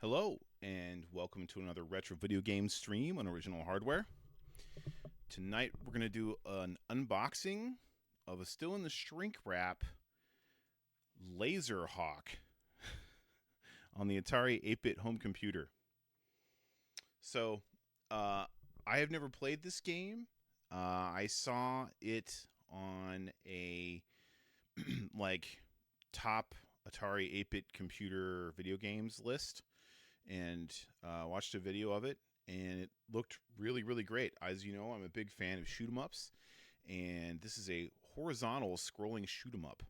Hello, and welcome to another retro video game stream on original hardware. Tonight we're going to do an unboxing of a still in the shrink wrap Laser Hawk on the Atari 8-bit home computer. So, I have never played this game. I saw it on a like top Atari 8-bit computer video games list, and watched a video of it, and it looked really, really great. As you know, I'm a big fan of shoot 'em ups, and this is a horizontal scrolling shoot 'em up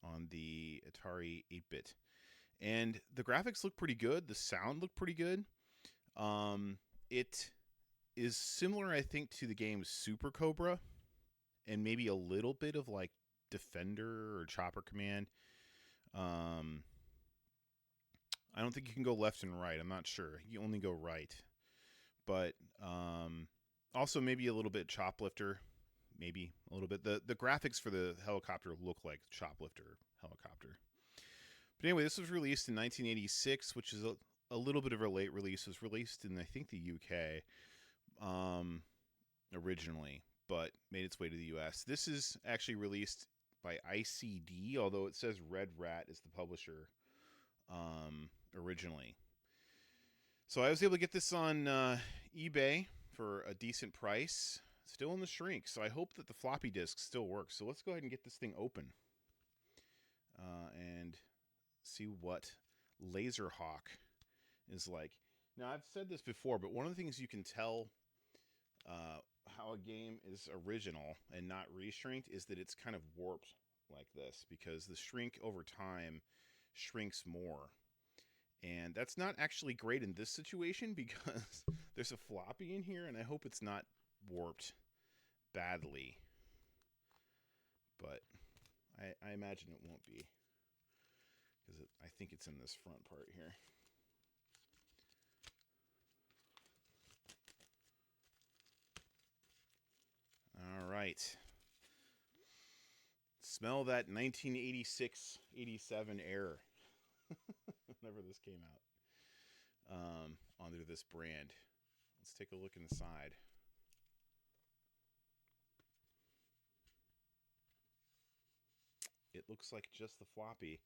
on the Atari 8-bit. And the graphics look pretty good. The sound looked pretty good. It is similar, I think, to the game Super Cobra, and maybe a little bit of like Defender or Chopper Command. I don't think you can go left and right. I'm not sure. You only go right. But also maybe a little bit Choplifter. Maybe a little bit. The graphics for the helicopter look like Choplifter helicopter. But anyway, this was released in 1986, which is a little bit of a late release. It was released in, I think, the UK originally, but made its way to the US. This is actually released by ICD, although it says Red Rat is the publisher originally. So I was able to get this on eBay for a decent price. Still in the shrink, so I hope that the floppy disk still works. So let's go ahead and get this thing open and see what Laser Hawk is like. Now, I've said this before, but one of the things you can tell how a game is original and not reshrinked is that it's kind of warped like this, because the shrink over time shrinks more. And that's not actually great in this situation, because there's a floppy in here, and I hope it's not warped badly. But I imagine it won't be, because I think it's in this front part here. All right. Smell that 1986-87 air. Whenever this came out under this brand. Let's take a look inside. It looks like just the floppy.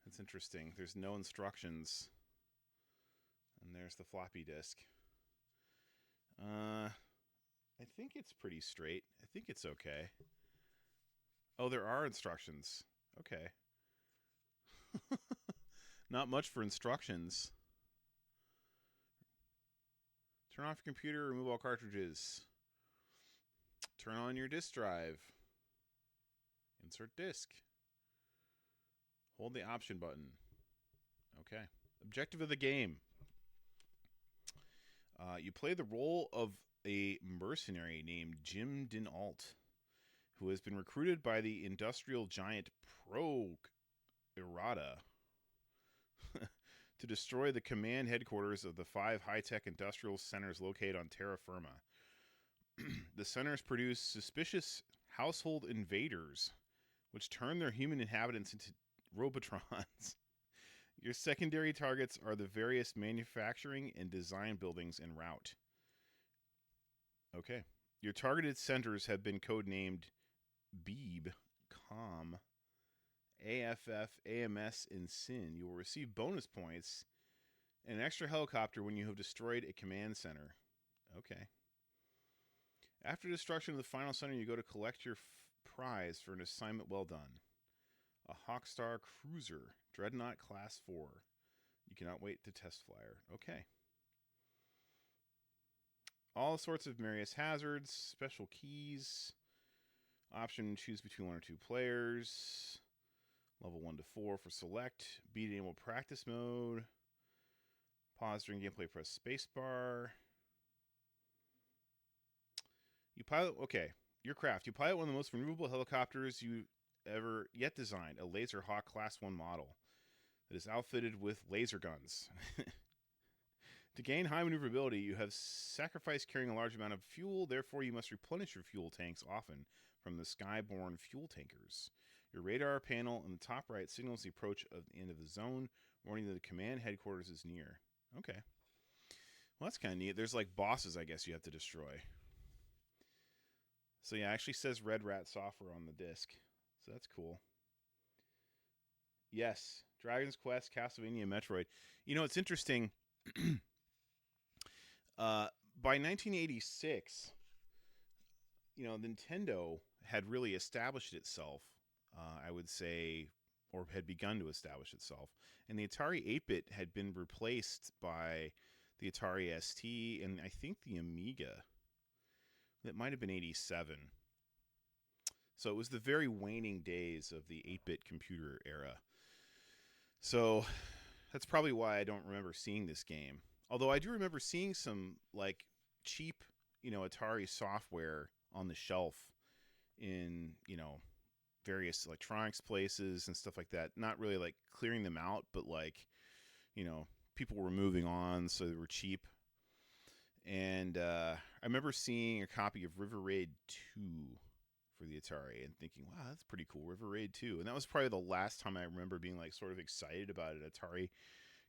That's interesting. There's no instructions. And there's the floppy disk. I think it's pretty straight. I think it's okay. Oh, there are instructions. Okay. Not much for instructions. Turn off your computer, remove all cartridges. Turn on your disk drive. Insert disk. Hold the option button. Okay. Objective of the game. You play the role of a mercenary named Jim Dinalt, who has been recruited by the industrial giant Pro Errata to destroy the command headquarters of the 5 high-tech industrial centers located on terra firma. The centers produce suspicious household invaders, which turn their human inhabitants into Robotrons. Your secondary targets are the various manufacturing and design buildings en route. Okay. Your targeted centers have been codenamed Beeb, Com, AFF, AMS, and Sin. You will receive bonus points and an extra helicopter when you have destroyed a command center. Okay. After destruction of the final center, you go to collect your prize for an assignment well done. A Hawkstar Cruiser, Dreadnought Class 4. You cannot wait to test flyer. Okay. All sorts of various hazards, special keys. Option choose between 1 or 2 players. Level 1 to 4 for select. Beat enable practice mode. Pause during gameplay, press spacebar. You pilot, okay, your craft. You pilot one of the most maneuverable helicopters you ever yet designed, a Laser Hawk Class 1 model that is outfitted with laser guns. To gain high maneuverability, you have sacrificed carrying a large amount of fuel, therefore you must replenish your fuel tanks often from the Skyborne fuel tankers. Your radar panel in the top right signals the approach of the end of the zone, warning that the command headquarters is near. Okay. Well, that's kind of neat. There's like bosses, I guess, you have to destroy. So yeah, it actually says Red Rat Software on the disc. So that's cool. Yes, Dragon's Quest, Castlevania, Metroid. You know, it's interesting. By 1986, you know, Nintendo had really established itself, I would say, or had begun to establish itself. And the Atari 8-bit had been replaced by the Atari ST and I think the Amiga. That might have been 87. So it was the very waning days of the 8-bit computer era. So that's probably why I don't remember seeing this game. Although I do remember seeing some like cheap, you know, Atari software on the shelf in, you know, various electronics places and stuff like that. Not really like clearing them out, but like, you know, people were moving on, so they were cheap. And I remember seeing a copy of River Raid 2 for the Atari and thinking, wow, that's pretty cool, River Raid 2. And that was probably the last time I remember being like sort of excited about an Atari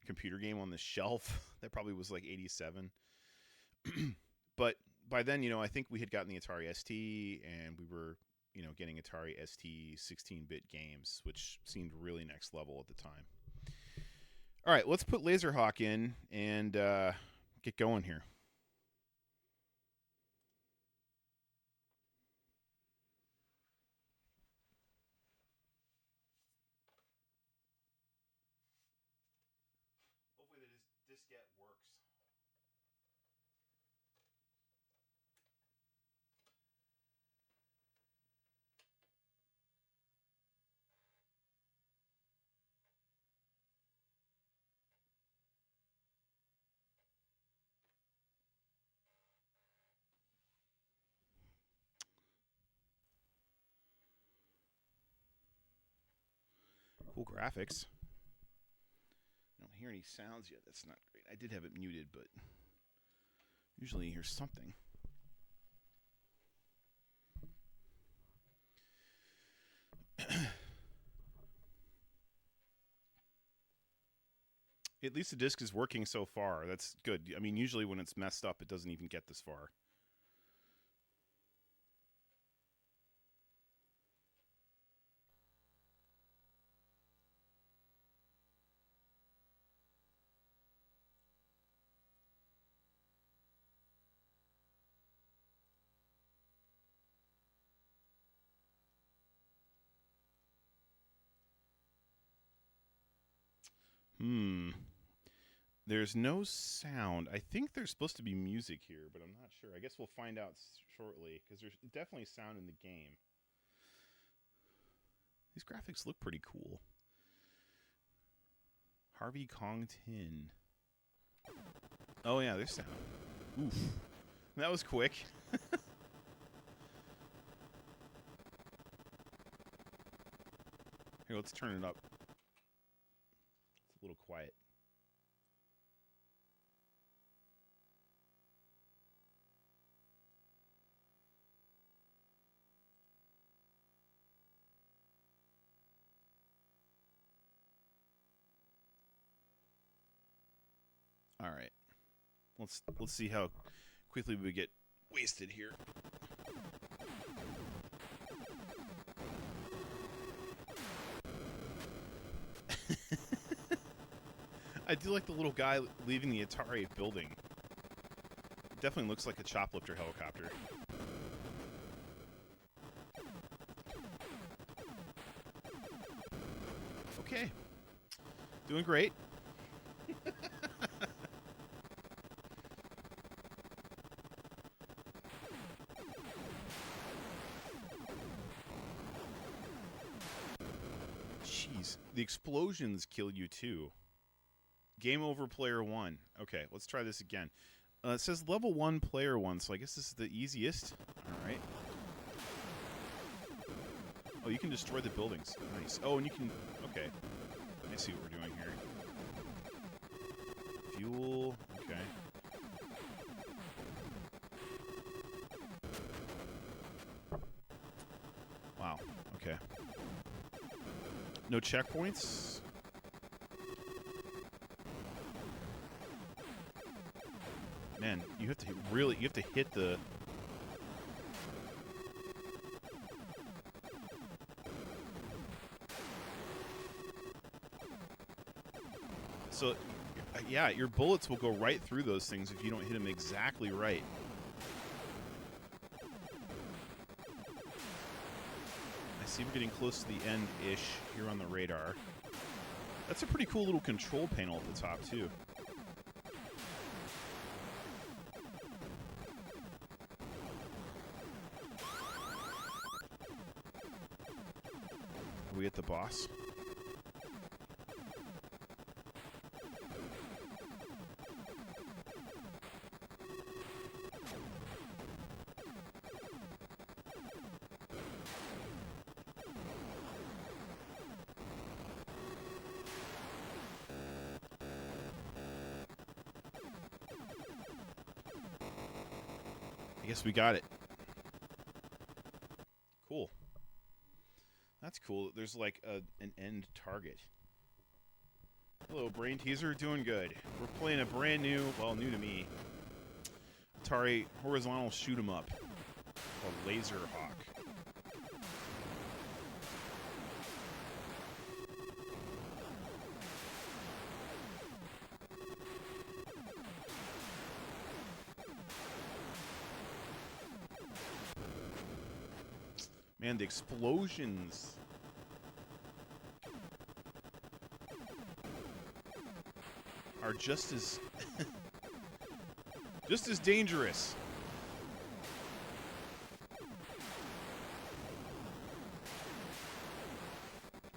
computer game on the shelf. That probably was like 87. But by then, you know, I think we had gotten the Atari ST and we were, you know, getting Atari ST 16-bit games, which seemed really next level at the time. All right, let's put Laserhawk in and get going here. Hopefully the diskette works. Cool graphics. I don't hear any sounds yet. That's not great. I did have it muted, but usually you hear something. At least the disc is working so far. That's good. I mean, usually when it's messed up, it doesn't even get this far. There's no sound. I think there's supposed to be music here, but I'm not sure. I guess we'll find out shortly, because there's definitely sound in the game. These graphics look pretty cool. Harvey Kong Tin. Oh yeah, there's sound. Oof. That was quick. Here, let's turn it up. It's a little quiet. All right. Let's see how quickly we get wasted here. I do like the little guy leaving the Atari building. It definitely looks like a choplifter helicopter. Okay. Doing great. Jeez. The explosions kill you too. Game over, player 1. Okay, let's try this again. It says level 1, player 1, so I guess this is the easiest. Alright. Oh, you can destroy the buildings. Nice. Oh, and you can... Okay. I see what we're doing here. Fuel. Okay. Wow. Okay. No checkpoints. Man, you have to hit the. So, yeah, your bullets will go right through those things if you don't hit them exactly right. I see we're getting close to the end-ish here on the radar. That's a pretty cool little control panel at the top, too. Are we at the boss? I guess we got it. Cool. That's cool. There's like an end target. Hello, Brain Teaser. Doing good. We're playing a brand new, well, new to me, Atari horizontal shoot 'em up called Laser Hawk. Man, the explosions. Are just as dangerous.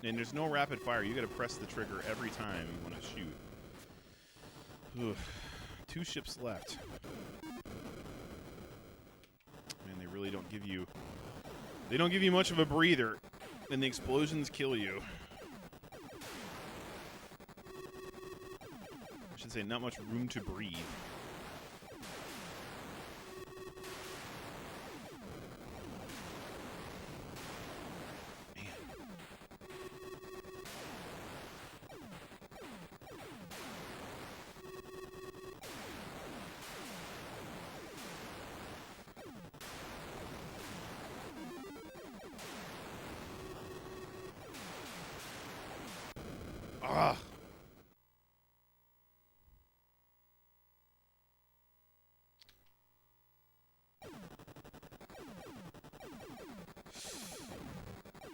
And there's no rapid fire. You gotta press the trigger every time you want to shoot. Ugh. 2 ships left. Man, they really don't give you. They don't give you much of a breather, and the explosions kill you. I should say, not much room to breathe. Man. Ah.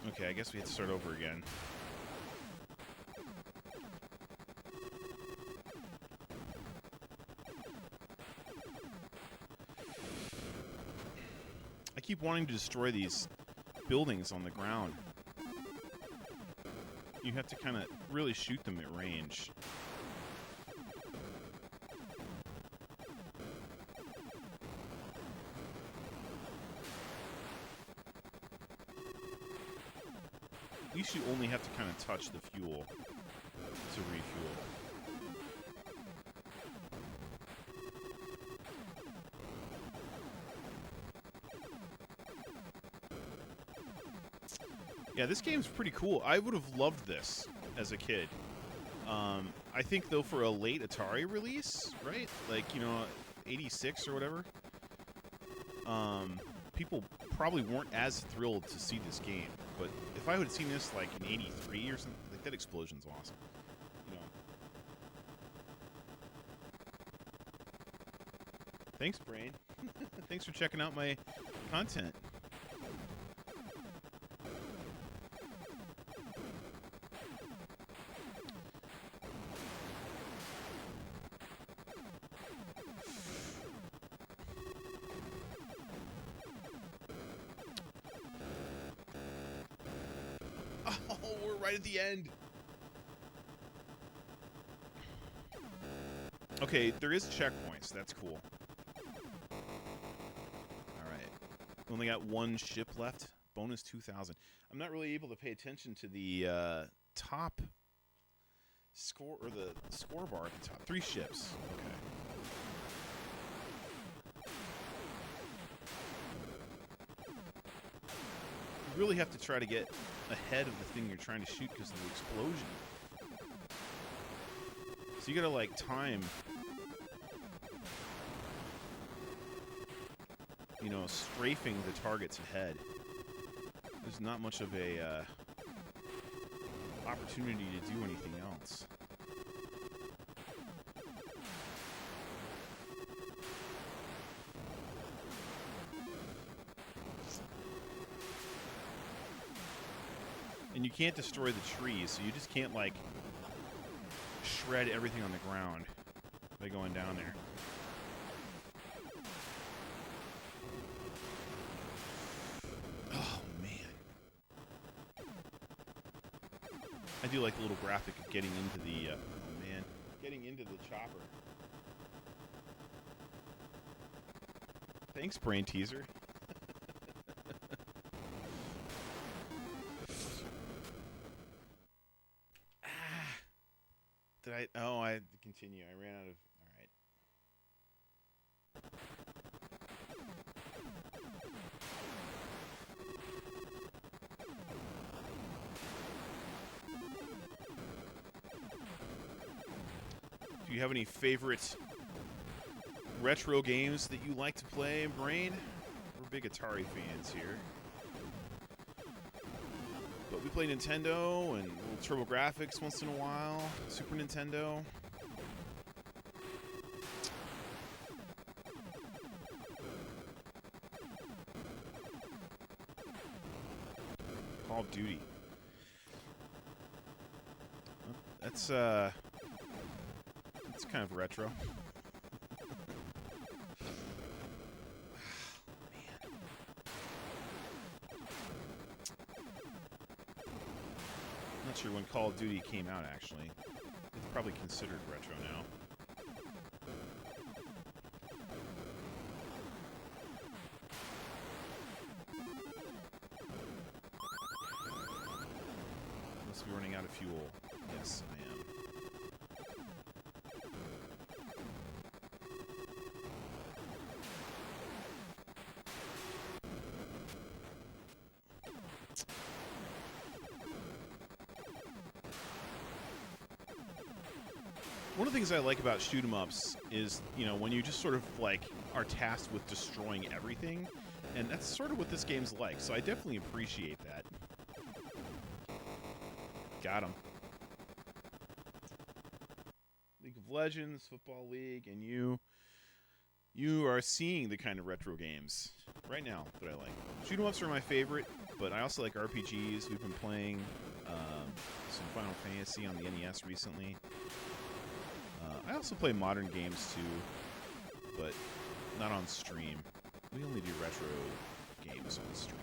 Okay, I guess we have to start over again. I keep wanting to destroy these buildings on the ground. You have to kind of really shoot them at range. At least you only have to kind of touch the fuel to refuel. Yeah, this game's pretty cool. I would have loved this as a kid. I think, though, for a late Atari release, right? Like, you know, 86 or whatever, people probably weren't as thrilled to see this game. But if I would have seen this, like, in 83 or something, like, that explosion's awesome. You know. Thanks, Brain. Thanks for checking out my content. Right at the end. Okay, there is checkpoints. That's cool. Alright. We only got 1 ship left. Bonus 2,000. I'm not really able to pay attention to the top score, or the score bar at the top. 3 ships. Okay. really have to try to get ahead of the thing you're trying to shoot because of the explosion. So you gotta like time, you know, strafing the targets ahead. There's not much of a opportunity to do anything else. And you can't destroy the trees, so you just can't, like, shred everything on the ground by going down there. Oh, man. I do like the little graphic of getting into the, oh, man. Getting into the chopper. Thanks, Brain Teaser. Did I? Oh, I continue. I ran out of. All right. Do you have any favorite retro games that you like to play, Brain? We're big Atari fans here. But we play Nintendo and little TurboGrafx once in a while. Super Nintendo. Call of Duty. That's kind of retro. Not sure when Call of Duty came out, actually. It's probably considered retro now. Must be running out of fuel. Yes, I am. One of the things I like about shoot 'em ups is, you know, when you just sort of like are tasked with destroying everything, and that's sort of what this game's like. So I definitely appreciate that. Got him. League of Legends, Football League, and you are seeing the kind of retro games right now that I like. Shoot 'em ups are my favorite, but I also like RPGs. We've been playing some Final Fantasy on the NES recently. I also play modern games too, but not on stream. We only do retro games on stream.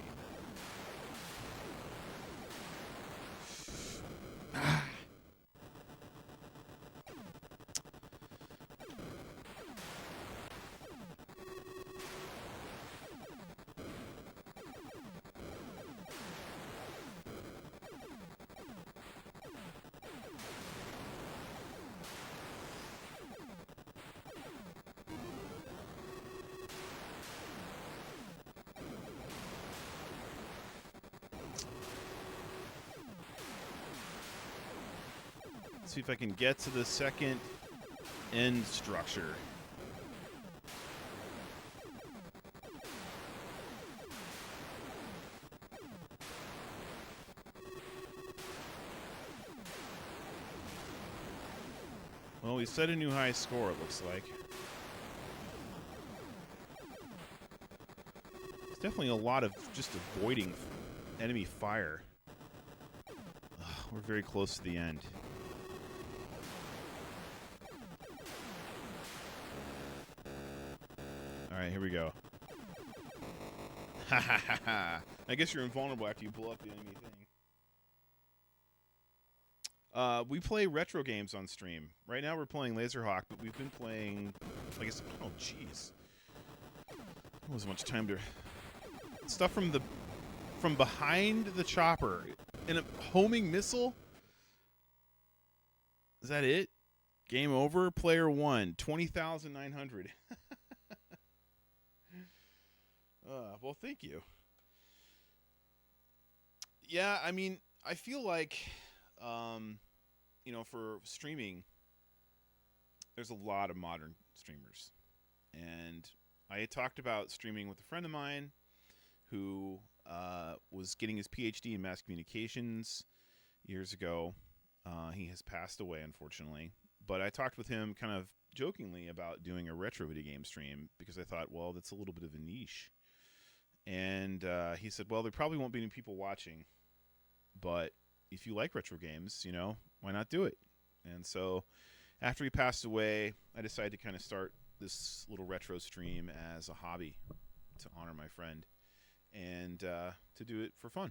See if I can get to the second end structure. Well, we set a new high score, it looks like. There's definitely a lot of just avoiding enemy fire. Ugh, we're very close to the end. Alright, here we go. Ha ha ha ha. I guess you're invulnerable after you blow up the enemy thing. We play retro games on stream. Right now we're playing Laserhawk, but we've been playing, I guess, oh jeez. There wasn't much time to... Stuff from behind the chopper. And a homing missile? Is that it? Game over? Player 1. 20,900. Well, thank you. Yeah, I mean, I feel like, um, for streaming, there's a lot of modern streamers. And I had talked about streaming with a friend of mine who was getting his PhD in mass communications years ago. He has passed away, unfortunately. But I talked with him kind of jokingly about doing a retro video game stream because I thought, well, that's a little bit of a niche. And he said, well, there probably won't be any people watching. But if you like retro games, why not do it? And so after he passed away, I decided to kind of start this little retro stream as a hobby to honor my friend and to do it for fun.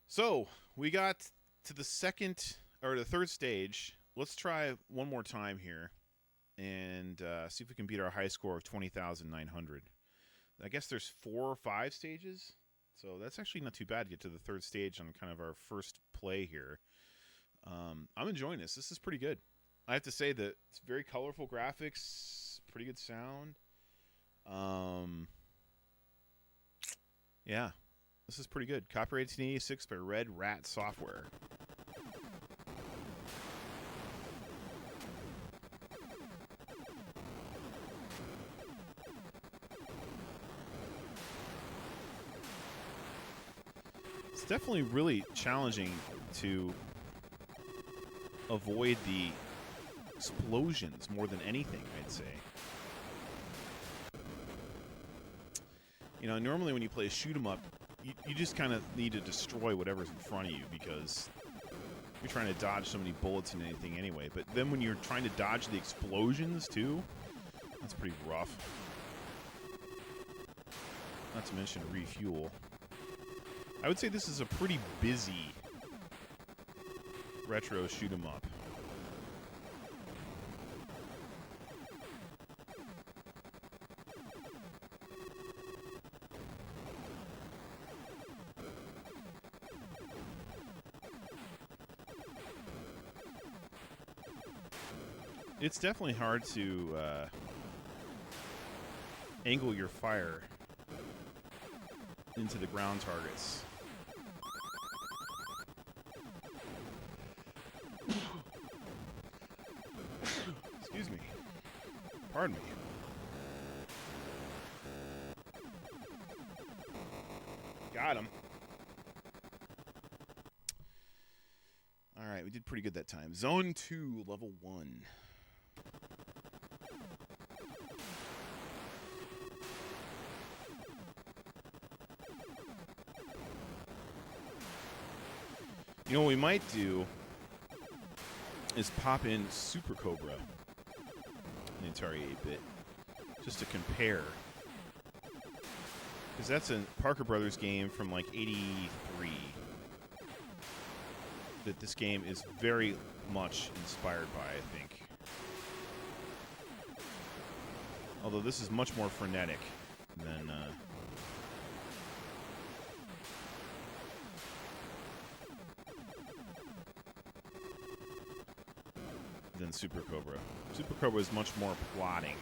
So we got to the third stage. Let's try one more time here and see if we can beat our high score of 20,900. I guess there's 4 or 5 stages, so that's actually not too bad to get to the third stage on kind of our first play here. I'm enjoying this. This is pretty good. I have to say that it's very colorful graphics, pretty good sound. Yeah, this is pretty good. Copyright 1986 by Red Rat Software. It's definitely really challenging to avoid the explosions more than anything, I'd say. Normally when you play a shoot 'em up, you just kind of need to destroy whatever's in front of you because you're trying to dodge so many bullets and anything anyway. But then when you're trying to dodge the explosions too, that's pretty rough. Not to mention refuel. I would say this is a pretty busy retro shoot 'em up. It's definitely hard to angle your fire into the ground targets. Excuse me. Pardon me. Got him. All right, we did pretty good that time. Zone 2, level 1. What we might do is pop in Super-Cobra in Atari 8-bit just to compare. Because that's a Parker Brothers game from like 83 that this game is very much inspired by, I think. Although this is much more frenetic than Super-Cobra. Super-Cobra is much more plotting.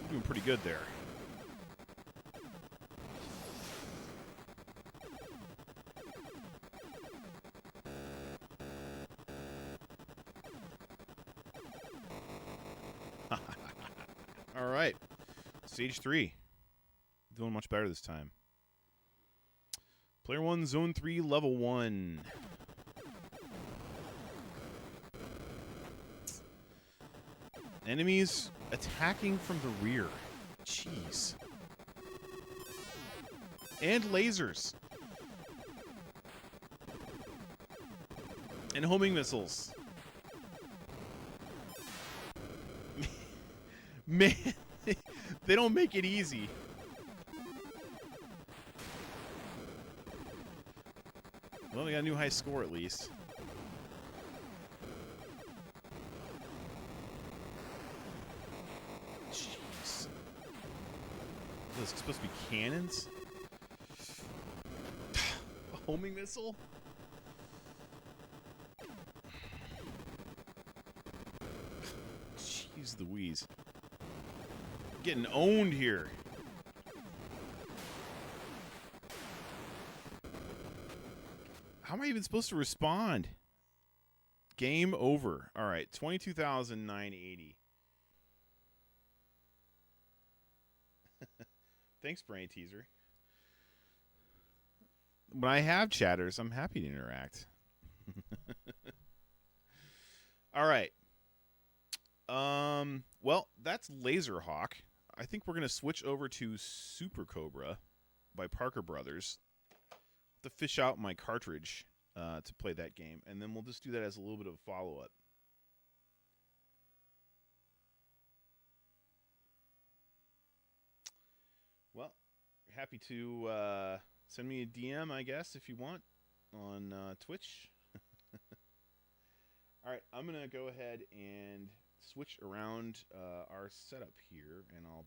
Doing pretty good there. All right. Stage 3. Doing much better this time. Player 1, Zone 3, Level 1. Enemies attacking from the rear. Jeez. And lasers. And homing missiles. Man, they don't make it easy. Well, we got a new high score at least. This is supposed to be cannons? A homing missile? Jeez Louise. Getting owned here. How am I even supposed to respond? Game over. All right, 22,980. Thanks, Brain Teaser. When I have chatters, I'm happy to interact. All right. Well, that's Laserhawk. I think we're going to switch over to Super Cobra by Parker Brothers. To fish out my cartridge to play that game, and then we'll just do that as a little bit of a follow-up. Well, happy to send me a DM, I guess, if you want, on Twitch. All right, I'm going to go ahead and switch around our setup here, and I'll